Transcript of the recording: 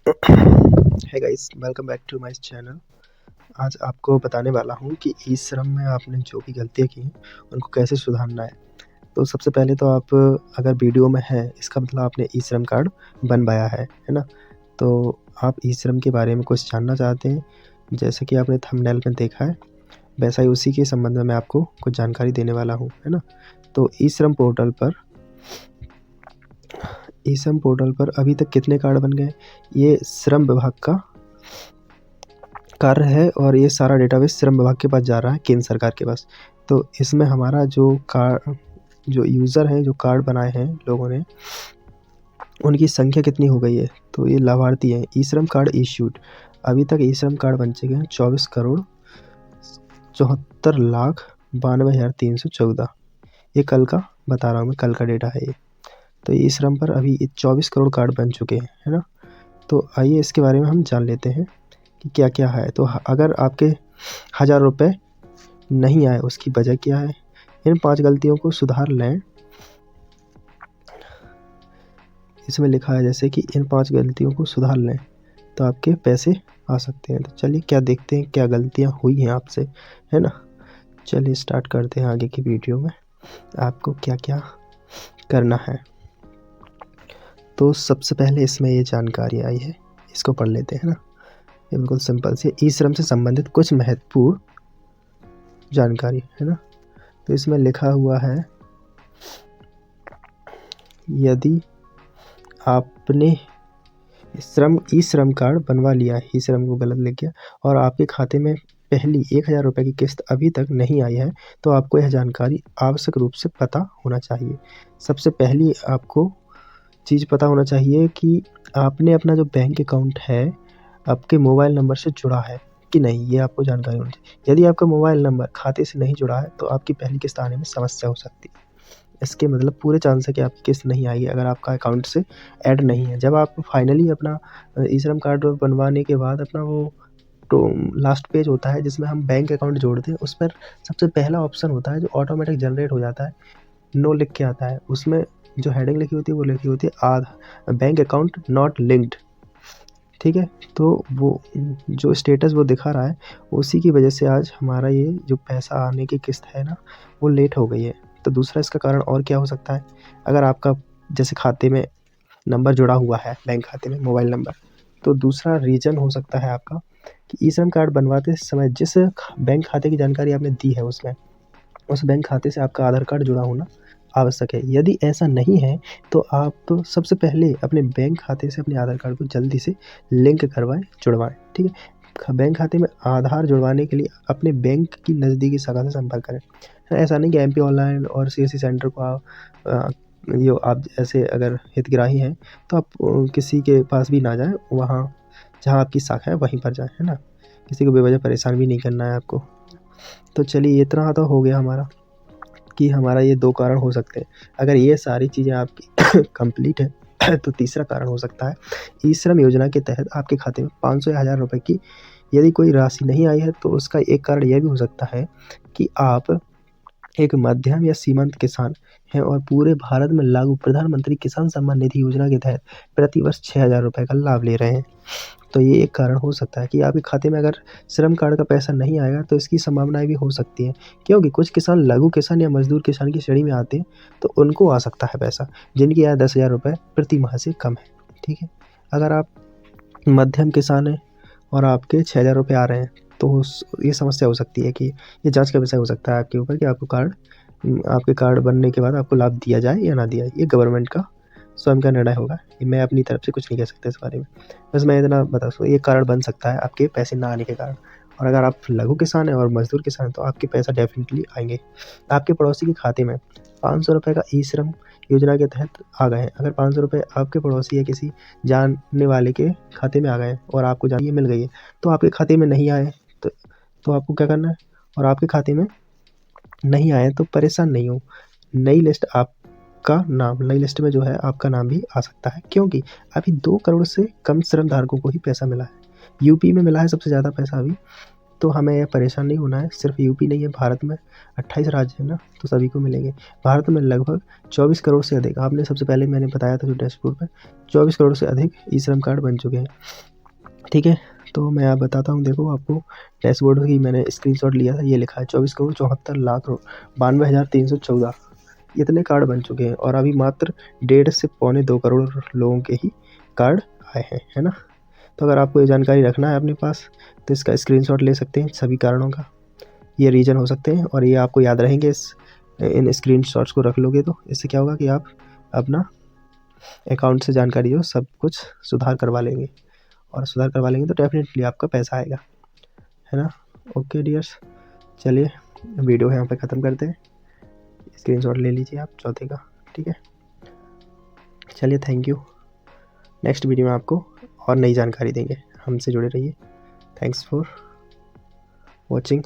है guys, welcome back to my channel. आज आपको बताने वाला हूँ कि ई श्रम में आपने जो भी गलतियाँ की हैं उनको कैसे सुधारना है। तो सबसे पहले तो आप अगर वीडियो में हैं इसका मतलब आपने ई श्रम कार्ड बनवाया है ना? तो आप ई श्रम के बारे में कुछ जानना चाहते हैं, जैसे कि आपने थंबनेल में देखा है वैसा ही उसी के संबंध में मैं आपको कुछ जानकारी देने वाला हूँ, है ना? तो ई श्रम पोर्टल पर अभी तक कितने कार्ड बन गए? ये श्रम विभाग का कार्य है और ये सारा डेटाबेस श्रम विभाग के पास जा रहा है, केंद्र सरकार के पास। तो इसमें हमारा जो यूज़र हैं, जो कार्ड बनाए हैं लोगों ने, उनकी संख्या कितनी हो गई है? तो ये लाभार्थी हैं ई श्रम कार्ड इश्यूड। अभी तक ई श्रम कार्ड बन चुके हैं 24,74,92,314। ये कल का बता रहा हूँ मैं, कल का डेटा है ये। तो ई श्रम पर अभी 24 करोड़ कार्ड बन चुके हैं, है ना? तो आइए इसके बारे में हम जान लेते हैं कि क्या क्या है। तो अगर आपके 1000 रुपये नहीं आए उसकी वजह क्या है? इन 5 गलतियों को सुधार लें। इसमें लिखा है जैसे कि इन 5 गलतियों को सुधार लें तो आपके पैसे आ सकते हैं। तो चलिए क्या देखते हैं क्या गलतियां हुई हैं आपसे, है ना? चलिए स्टार्ट करते हैं आगे की वीडियो में आपको क्या क्या करना है। तो सबसे पहले इसमें ये जानकारी आई है, इसको पढ़ लेते हैं ना। ये बिल्कुल सिंपल सी ई श्रम से संबंधित कुछ महत्वपूर्ण जानकारी, है ना? तो इसमें लिखा हुआ है, यदि आपने ई श्रम कार्ड बनवा लिया, ई श्रम को गलत लिख गया, और आपके खाते में पहली 1000 रुपये की किस्त अभी तक नहीं आई है तो आपको यह जानकारी आवश्यक रूप से पता होना चाहिए। सबसे पहली आपको चीज़ पता होना चाहिए कि आपने अपना जो बैंक अकाउंट है आपके मोबाइल नंबर से जुड़ा है कि नहीं, ये आपको जानकारी होनी चाहिए। यदि आपका मोबाइल नंबर खाते से नहीं जुड़ा है तो आपकी पहली किस्त आने में समस्या हो सकती है। इसके मतलब पूरे चांस है कि आपकी किस्त नहीं आएगी अगर आपका अकाउंट से ऐड नहीं है। जब आप फाइनली अपना ई श्रम कार्ड बनवाने के बाद अपना वो तो लास्ट पेज होता है जिसमें हम बैंक अकाउंट जोड़ते हैं, उस पर सबसे पहला ऑप्शन होता है जो ऑटोमेटिक जनरेट हो जाता है, नो लिख के आता है। उसमें जो हेडिंग लिखी होती है वो लिखी होती है बैंक अकाउंट नॉट लिंक्ड, ठीक है? तो वो जो स्टेटस वो दिखा रहा है उसी की वजह से आज हमारा ये जो पैसा आने की किस्त है ना वो लेट हो गई है। तो दूसरा इसका कारण और क्या हो सकता है? अगर आपका जैसे खाते में नंबर जुड़ा हुआ है, बैंक खाते में मोबाइल नंबर, तो दूसरा रीज़न हो सकता है आपका कि ई श्रम कार्ड बनवाते समय जिस बैंक खाते की जानकारी आपने दी है उसमें उस बैंक खाते से आपका आधार कार्ड जुड़ा होना आवश्यक है। यदि ऐसा नहीं है तो आप तो सबसे पहले अपने बैंक खाते से अपने आधार कार्ड को जल्दी से लिंक करवाएं, जुड़वाएं, ठीक है? बैंक खाते में आधार जुड़वाने के लिए अपने बैंक की नज़दीकी शाखा से संपर्क करें। ऐसा नहीं कि एमपी ऑनलाइन और सीएससी सेंटर को आप ऐसे अगर हितग्राही हैं तो आप किसी के पास भी ना जाएं, वहाँ जहाँ आपकी शाखा है वहीं पर जाएं, है ना? किसी को बेवजह परेशान भी नहीं करना है आपको। तो चलिए इतना तो हो गया हमारा कि हमारा ये 2 कारण हो सकते हैं। अगर ये सारी चीज़ें आपकी कंप्लीट है तो तीसरा कारण हो सकता है, ई श्रम योजना के तहत आपके खाते में 500 या 1000 रुपये की यदि कोई राशि नहीं आई है तो उसका एक कारण यह भी हो सकता है कि आप एक मध्यम या सीमांत किसान हैं और पूरे भारत में लागू प्रधानमंत्री किसान सम्मान निधि योजना के तहत प्रतिवर्ष 6000 रुपये का लाभ ले रहे हैं। तो ये एक कारण हो सकता है कि आपके खाते में अगर श्रम कार्ड का पैसा नहीं आएगा तो इसकी संभावनाएं भी हो सकती हैं, क्योंकि कुछ किसान लघु किसान या मजदूर किसान की श्रेणी में आते हैं तो उनको आ सकता है पैसा, जिनकी आय 10,000 रुपये प्रति माह से कम है, ठीक है? अगर आप मध्यम किसान हैं और आपके 6000 रुपये आ रहे हैं तो ये समस्या हो सकती है कि ये जांच का विषय हो सकता है आपके ऊपर कि आपके कार्ड बनने के बाद आपको लाभ दिया जाए या ना दिया जाए। ये गवर्नमेंट का स्वयं का निर्णय होगा, मैं अपनी तरफ से कुछ नहीं कह सकता इस बारे में। बस मैं इतना बता सकता हूँ ये कारण बन सकता है आपके पैसे ना आने के कारण। और अगर आप लघु किसान हैं और मजदूर किसान हैं तो आपके पैसा डेफिनेटली आएंगे। आपके पड़ोसी के खाते में 500 रुपये का ई श्रम योजना के तहत आ गए हैं। अगर 500 रुपये आपके पड़ोसी या किसी जानने वाले के खाते में आ गए और आपको जानकारी मिल गई है तो आपके खाते में नहीं आए तो आपको क्या करना है? और आपके खाते में नहीं आए तो परेशान नहीं हो, नई लिस्ट में जो है आपका नाम भी आ सकता है, क्योंकि अभी 2 करोड़ से कम श्रम धारकों को ही पैसा मिला है। यूपी में मिला है सबसे ज़्यादा पैसा अभी, तो हमें यह परेशान नहीं होना है। सिर्फ यूपी नहीं है, भारत में 28 राज्य है ना, तो सभी को मिलेंगे। भारत में लगभग 24 करोड़ से अधिक, आपने सबसे पहले मैंने बताया था जो डैशबोर्ड पर, 24 करोड़ से अधिक ई श्रम कार्ड बन चुके हैं। ठीक है, तो मैं आप बताता हूँ, देखो आपको डैशबोर्ड की मैंने स्क्रीनशॉट लिया था, ये लिखा है 24 करोड़ 74 लाख 92,314 इतने कार्ड बन चुके हैं। और अभी मात्र 1.5 से पौने 2 करोड़ लोगों के ही कार्ड आए हैं, है ना। तो अगर आपको ये जानकारी रखना है अपने पास तो इसका स्क्रीनशॉट ले सकते हैं सभी कारणों का, ये रीज़न हो सकते हैं और ये आपको याद रहेंगे। इन स्क्रीनशॉट्स को रख लोगे तो इससे क्या होगा कि आप अपना अकाउंट से जानकारी जो सब कुछ सुधार करवा लेंगे, और सुधार करवा लेंगे तो डेफिनेटली आपका पैसा आएगा, है ना। ओके डियर्स, चलिए वीडियो यहाँ पे ख़त्म करते हैं। स्क्रीनशॉट ले लीजिए आप चौथे का, ठीक है। चलिए थैंक यू, नेक्स्ट वीडियो में आपको और नई जानकारी देंगे, हमसे जुड़े रहिए। Thanks for watching.